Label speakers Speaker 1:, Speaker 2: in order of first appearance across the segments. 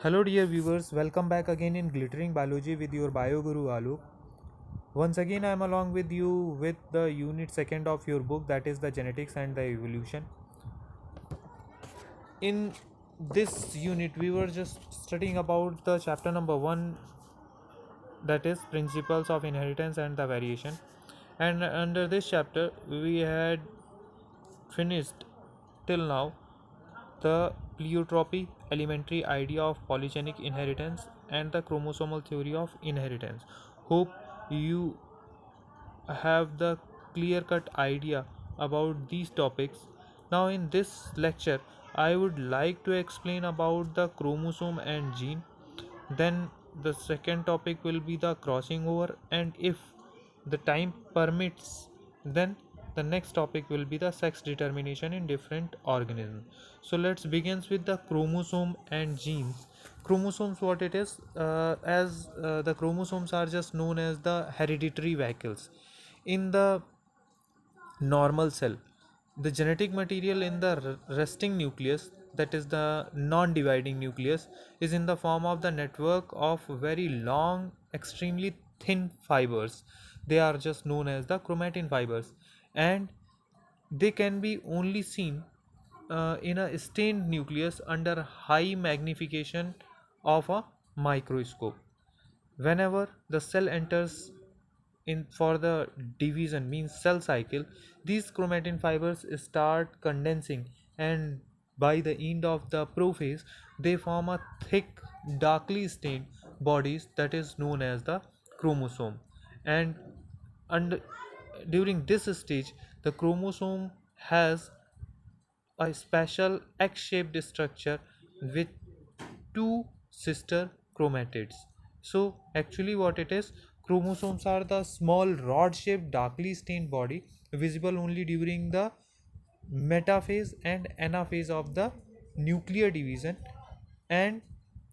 Speaker 1: Hello, dear viewers. Welcome back again in Glittering Biology with your Bio Guru Alok. Once again, I am along with you with the unit second of your book, that is the genetics and the evolution. In this unit, we were just studying about the chapter number one, that is principles of inheritance and the variation. And under this chapter, we had finished till now the pleiotropy, elementary idea of polygenic inheritance, and the chromosomal theory of inheritance. Hope you have the clear cut idea about these topics. Now, in this lecture, I would like to explain about the chromosome and gene. Then, the second topic will be the crossing over, and if the time permits, then the next topic will be the sex determination in different organisms. So let's begin with the chromosome and genes. Chromosomes, what it is, as the chromosomes are just known as the hereditary vehicles in the normal cell. The genetic material in the resting nucleus, that is the non-dividing nucleus, is in the form of the network of very long, extremely thin fibers. They are just known as the chromatin fibers, and they can be only seen in a stained nucleus under high magnification of a microscope. Whenever the cell enters in for the division, means cell cycle, these chromatin fibers start condensing, and by the end of the prophase they form a thick, darkly stained bodies that is known as the chromosome. And under during this stage, the chromosome has a special X-shaped structure with two sister chromatids. So actually what it is, chromosomes are the small rod-shaped darkly stained body visible only during the metaphase and anaphase of the nuclear division, and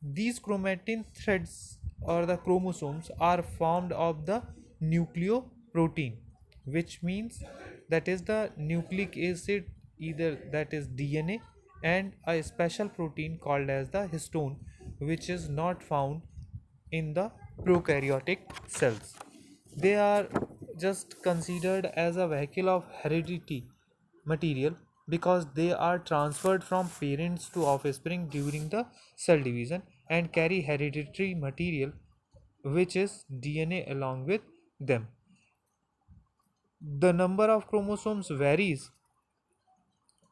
Speaker 1: these chromatin threads or the chromosomes are formed of the nucleoprotein, which means that is the nucleic acid, either that is DNA, and a special protein called as the histone, which is not found in the prokaryotic cells. They are just considered as a vehicle of heredity material because they are transferred from parents to offspring during the cell division and carry hereditary material, which is DNA, along with them. The number of chromosomes varies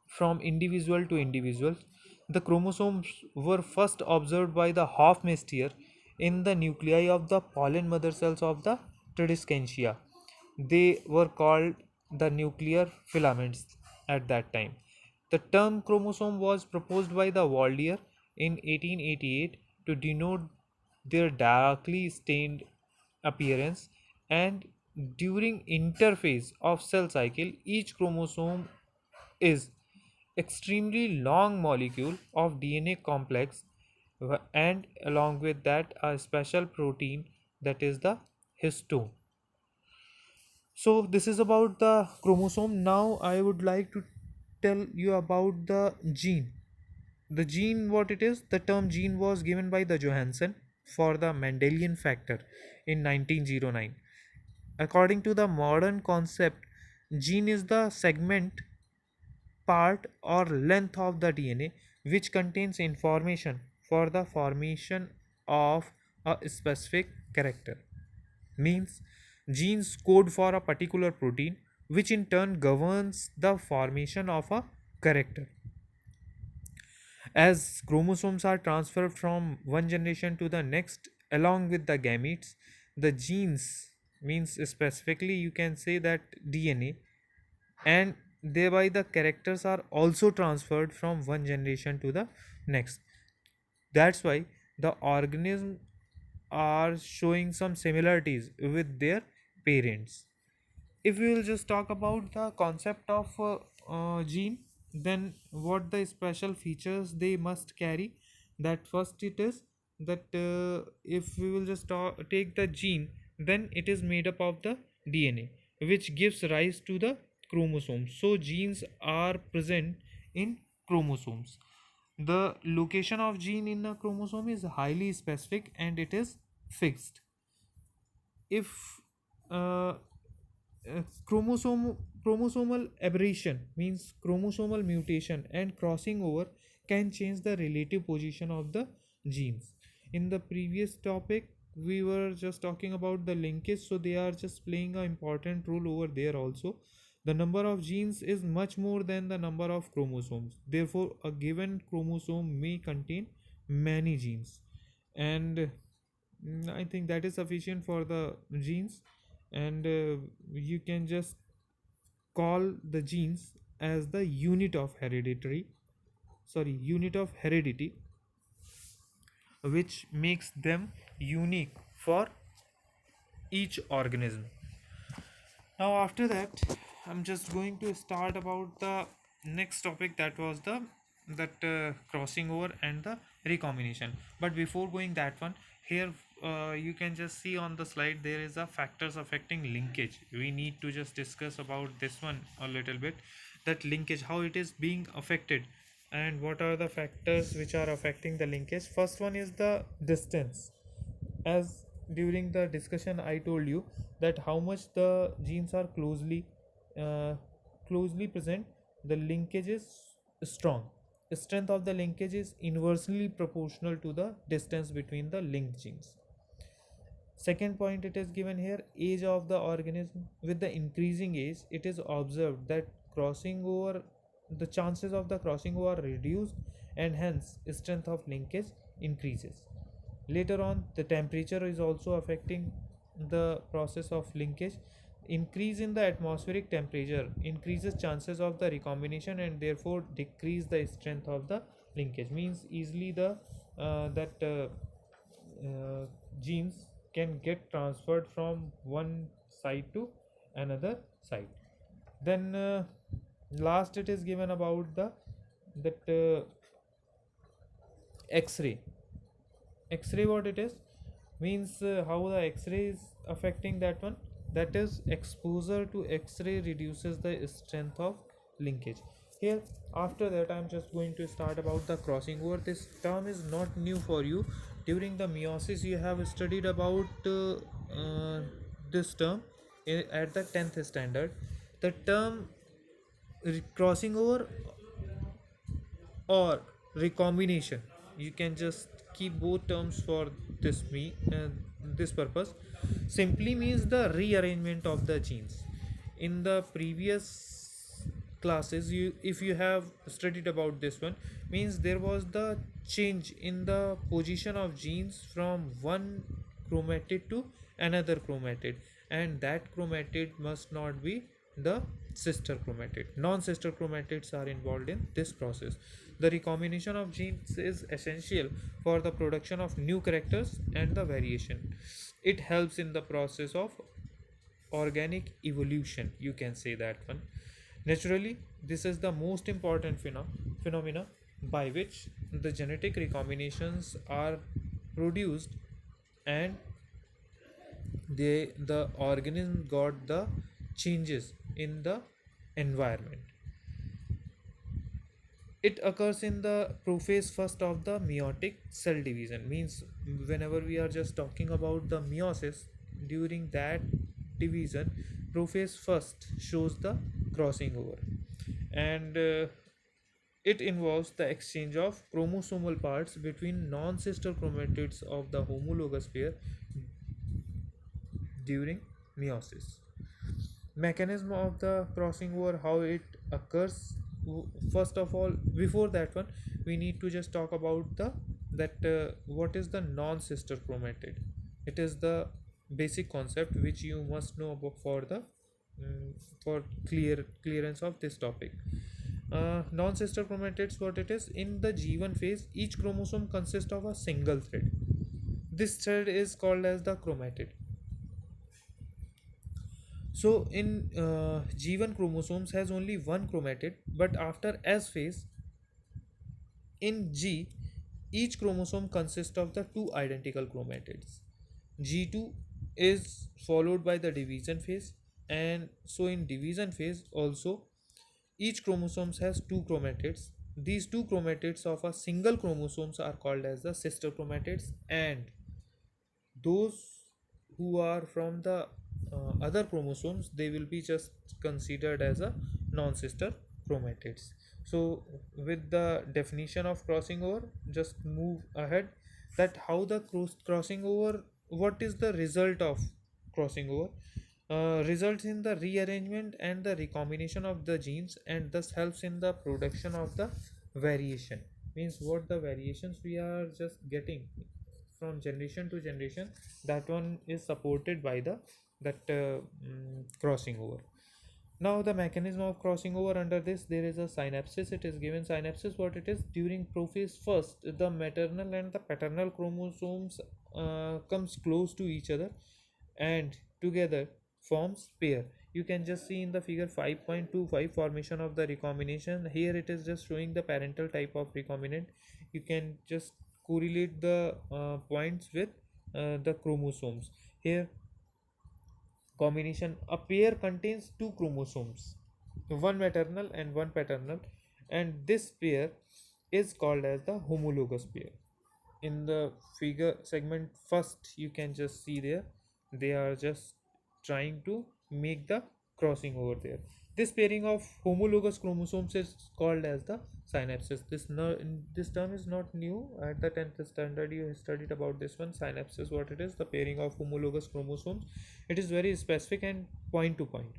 Speaker 1: from individual to individual. The chromosomes were first observed by the Hofmeister in the nuclei of the pollen mother cells of the Tradescantia. They were called the nuclear filaments at that time. The term chromosome was proposed by the Waldier in 1888 to denote their darkly stained appearance, and during interphase of cell cycle, each chromosome is extremely long molecule of DNA complex, and along with that a special protein, that is the histone. So this is about the chromosome. Now I would like to tell you about the gene. The gene, what it is, the term gene was given by the Johansen for the Mendelian factor in 1909. According to the modern concept, gene is the segment, part or length of the DNA which contains information for the formation of a specific character. Means genes code for a particular protein which in turn governs the formation of a character. As chromosomes are transferred from one generation to the next along with the gametes, the genes, means specifically you can say that DNA, and thereby the characters are also transferred from one generation to the next. That's why the organisms are showing some similarities with their parents. If we will just talk about the concept of gene, then what the special features they must carry, that first it is that if we will just take the gene, then it is made up of the DNA which gives rise to the chromosomes. So genes are present in chromosomes. The location of gene in a chromosome is highly specific and it is fixed. If uh, chromosomal aberration means chromosomal mutation and crossing over can change the relative position of the genes. In the previous topic we were just talking about the linkage, so they are just playing an important role over there also. The number of genes is much more than the number of chromosomes, therefore a given chromosome may contain many genes. And I think that is sufficient for the genes. And you can just call the genes as the unit of heredity, which makes them unique for each organism. Now after that I'm just going to start about the next topic, that was the that crossing over and the recombination. But before going that one, here you can just see on the slide there is a factors affecting linkage. We need to just discuss about this one a little bit, that linkage, how it is being affected and what are the factors which are affecting the linkage. First one is the distance. As during the discussion I told you that how much the genes are uh, closely present, the linkage is strong. The strength of the linkage is inversely proportional to the distance between the linked genes. Second point it is given here, age of the organism. With the increasing age it is observed that crossing over the chances of the crossing over are reduced and hence strength of linkage increases. Later on, the temperature is also affecting the process of linkage. Increase in the atmospheric temperature increases chances of the recombination and therefore decrease the strength of the linkage. Means easily the that genes can get transferred from one side to another side. Then last it is given about the that X-ray. X-ray, what it is means, how the X-ray is affecting that one, that is exposure to X-ray reduces the strength of linkage. Here after that I'm just going to start about the crossing over. This term is not new for you. During the meiosis you have studied about this term at the 10th standard. The term crossing over or recombination, you can just keep both terms for this purpose, simply means the rearrangement of the genes. In the previous classes, you if you have studied about this one, means there was the change in the position of genes from one chromatid to another chromatid, and that chromatid must not be the sister chromatid. Non-sister chromatids are involved in this process. The recombination of genes is essential for the production of new characters and the variation. It helps in the process of organic evolution, you can say that one. Naturally, this is the most important phenomena by which the genetic recombinations are produced and the organism got the changes in the environment. It occurs in the prophase first of the meiotic cell division. Means whenever we are just talking about the meiosis, during that division prophase first shows the crossing over, and it involves the exchange of chromosomal parts between non-sister chromatids of the homologous pair during meiosis. Mechanism of the crossing over, how it occurs. First of all, before that one, we need to just talk about the that what is the non-sister chromatid. It is the basic concept which you must know about for the for clearance of this topic. Non-sister chromatids, what it is, in the G1 phase each chromosome consists of a single thread. This thread is called as the chromatid. So in G1 chromosomes has only one chromatid, but after S phase in G, each chromosome consists of the two identical chromatids. G2 is followed by the division phase, and so in division phase also each chromosome has two chromatids, these two chromatids of a single chromosomes are called as the sister chromatids, and those who are from the other chromosomes, they will be just considered as a non-sister chromatids. So with the definition of crossing over, just move ahead, that how the crossing over, what is the result of crossing over. Results in the rearrangement and the recombination of the genes, and thus helps in the production of the variation. Means what the variations we are just getting from generation to generation, that one is supported by the that crossing over. Now the mechanism of crossing over, under this there is a synapsis. It is given synapsis, what it is: during prophase first, the maternal and the paternal chromosomes comes close to each other and together forms pair. You can just see in the figure 5.25 formation of the recombination. Here it is just showing the parental type of recombinant. You can just correlate the points with the chromosomes. Here combination, a pair contains two chromosomes, one maternal and one paternal, and this pair is called as the homologous pair. In the figure segment first, you can just see there, they are just trying to make the crossing over there. This pairing of homologous chromosomes is called as the synapses. This no, this term is not new. At the 10th standard you studied about this one. Synapses, what it is: the pairing of homologous chromosomes. It is very specific and point to point.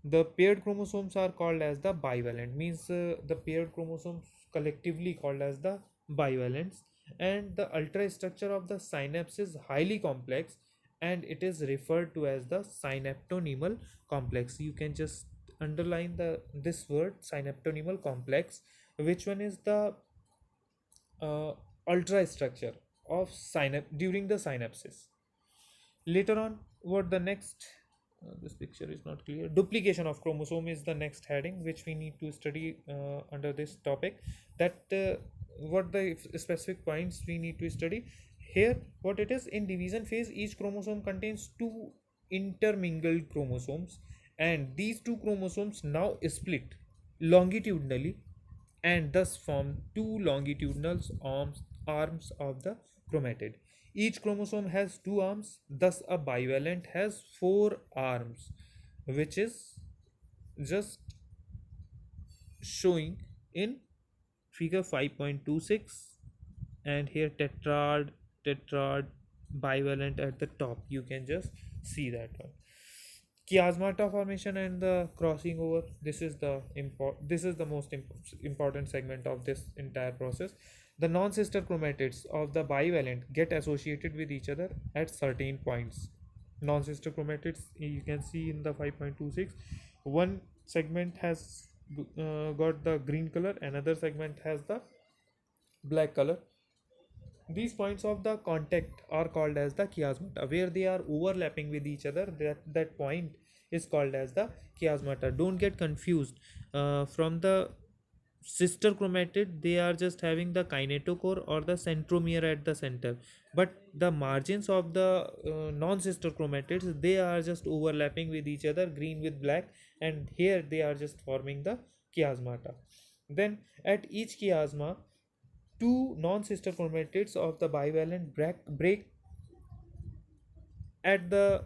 Speaker 1: The paired chromosomes are called as the bivalent, means the paired chromosomes collectively called as the bivalents. And the ultrastructure of the synapse is highly complex, and it is referred to as the synaptonymal complex. You can just underline the this word synaptonymal complex. Which one is the uh, ultrastructure of synapse during the synapses? Later on, what the next, this picture is not clear. Duplication of chromosome is the next heading which we need to study under this topic. That what the specific points we need to study here. What it is: in division phase, each chromosome contains two intermingled chromosomes, and these two chromosomes now split longitudinally and thus form two longitudinal arms of the chromatid. Each chromosome has two arms, thus a bivalent has four arms, which is just showing in figure 5.26. And here tetrad, bivalent at the top. You can just see that one. Chiasmata formation and the crossing over. This is the most important segment of this entire process. The non-sister chromatids of the bivalent get associated with each other at certain points. Non-sister chromatids, you can see in the 5.26, one segment has got the green color, another segment has the black color. These points of the contact are called as the chiasmata. Where they are overlapping with each other, that point is called as the chiasmata. Don't get confused. From the sister chromatid, they are just having the kinetochore or the centromere at the center, but the margins of the non-sister chromatids, they are just overlapping with each other, green with black, and here they are just forming the chiasmata. Then at each chiasma, two non-sister chromatids of the bivalent break at the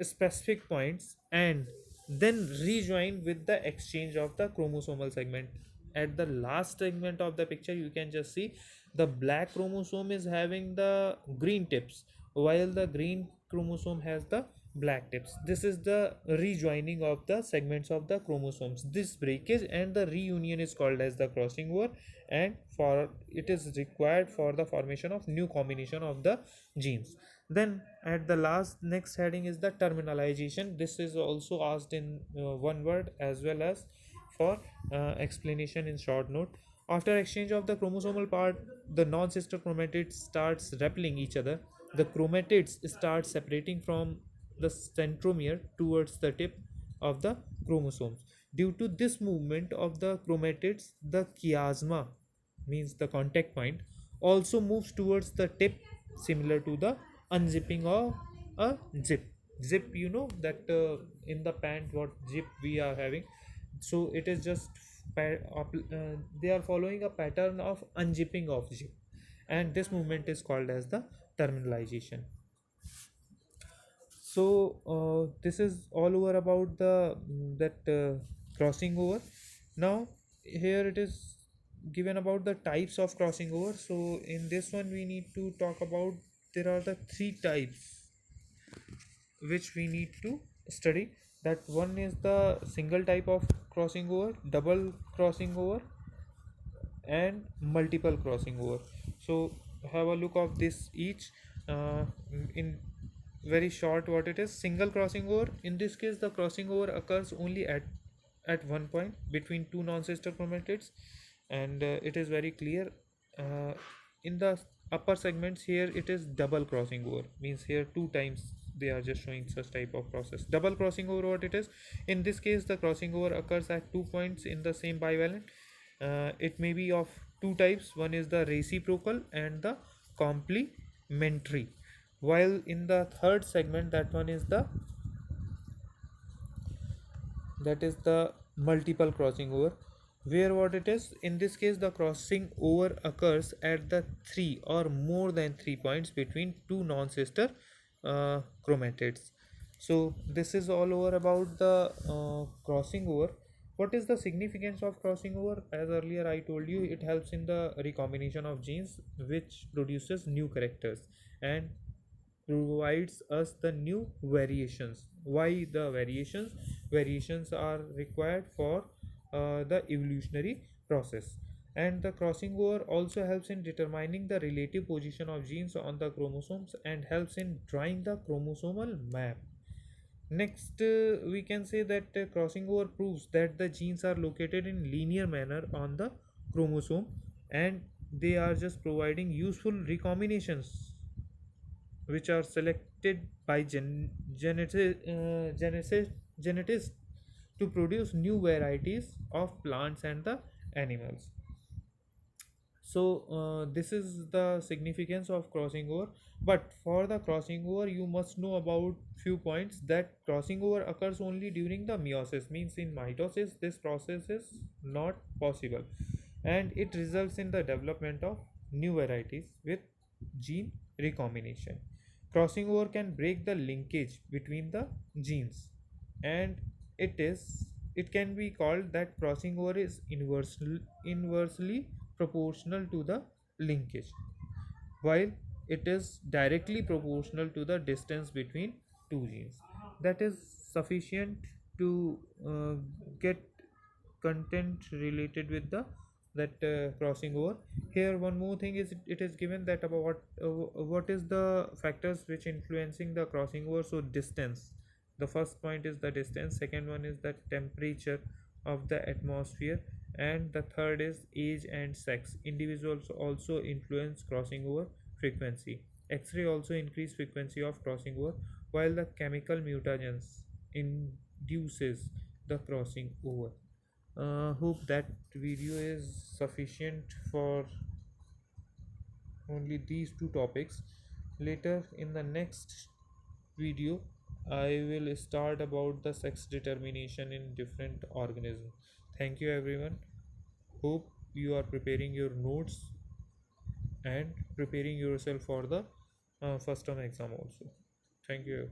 Speaker 1: specific points and then rejoin with the exchange of the chromosomal segment. At the last segment of the picture, you can just see the black chromosome is having the green tips, while the green chromosome has the black tips. This is the rejoining of the segments of the chromosomes. This breakage and the reunion is called as the crossing over, and for it is required for the formation of new combination of the genes. Then at the last next heading is the terminalization. This is also asked in one word as well as for explanation in short note. After exchange of the chromosomal part, the non-sister chromatids starts repelling each other. The chromatids start separating from the centromere towards the tip of the chromosomes. Due to this movement of the chromatids, the chiasma, means the contact point, also moves towards the tip, similar to the unzipping of a zip. You know that in the pant what zip we are having, so it is just they are following a pattern of unzipping of zip, and this movement is called as the terminalization. So this is all over about the that crossing over. Now here it is given about the types of crossing over. So in this one we need to talk about, there are the three types which we need to study. That one is the single type of crossing over, double crossing over, and multiple crossing over. So have a look of this each in very short. What it is: single crossing over, in this case the crossing over occurs only at one point between two non-sister chromatids, and it is very clear uh, in the upper segments. Here it is double crossing over, means here two times they are just showing such type of process. Double crossing over, what it is: in this case the crossing over occurs at 2 points in the same bivalent. It may be of two types: one is the reciprocal and the complementary. While in the third segment, that is the multiple crossing over, where what it is: in this case the crossing over occurs at the three or more than 3 points between two non-sister chromatids. So this is all over about the crossing over. What is the significance of crossing over? As earlier I told you, it helps in the recombination of genes, which produces new characters and provides us the new variations. Why the variations? Variations are required for the evolutionary process. And the crossing over also helps in determining the relative position of genes on the chromosomes and helps in drawing the chromosomal map. Next, we can say that crossing over proves that the genes are located in linear manner on the chromosome, and they are just providing useful recombinations which are selected by geneticists to produce new varieties of plants and the animals. So this is the significance of crossing over. But for the crossing over you must know about few points: that crossing over occurs only during the meiosis, means in mitosis this process is not possible, and it results in the development of new varieties with gene recombination. Crossing over can break the linkage between the genes, and it can be called that crossing over is inversely proportional to the linkage, while it is directly proportional to the distance between two genes. That is sufficient to get content related with the that crossing over. Here one more thing is, it is given that about what is the factors which influencing the crossing over. So distance, the first point is the distance, second one is the temperature of the atmosphere, and the third is age and sex. Individuals also influence crossing over frequency. X-ray also increase frequency of crossing over, while the chemical mutagens induces the crossing over. Hope that video is sufficient for only these two topics. Later in the next video I will start about the sex determination in different organisms. Thank you everyone. Hope you are preparing your notes and preparing yourself for the first term exam also. Thank you.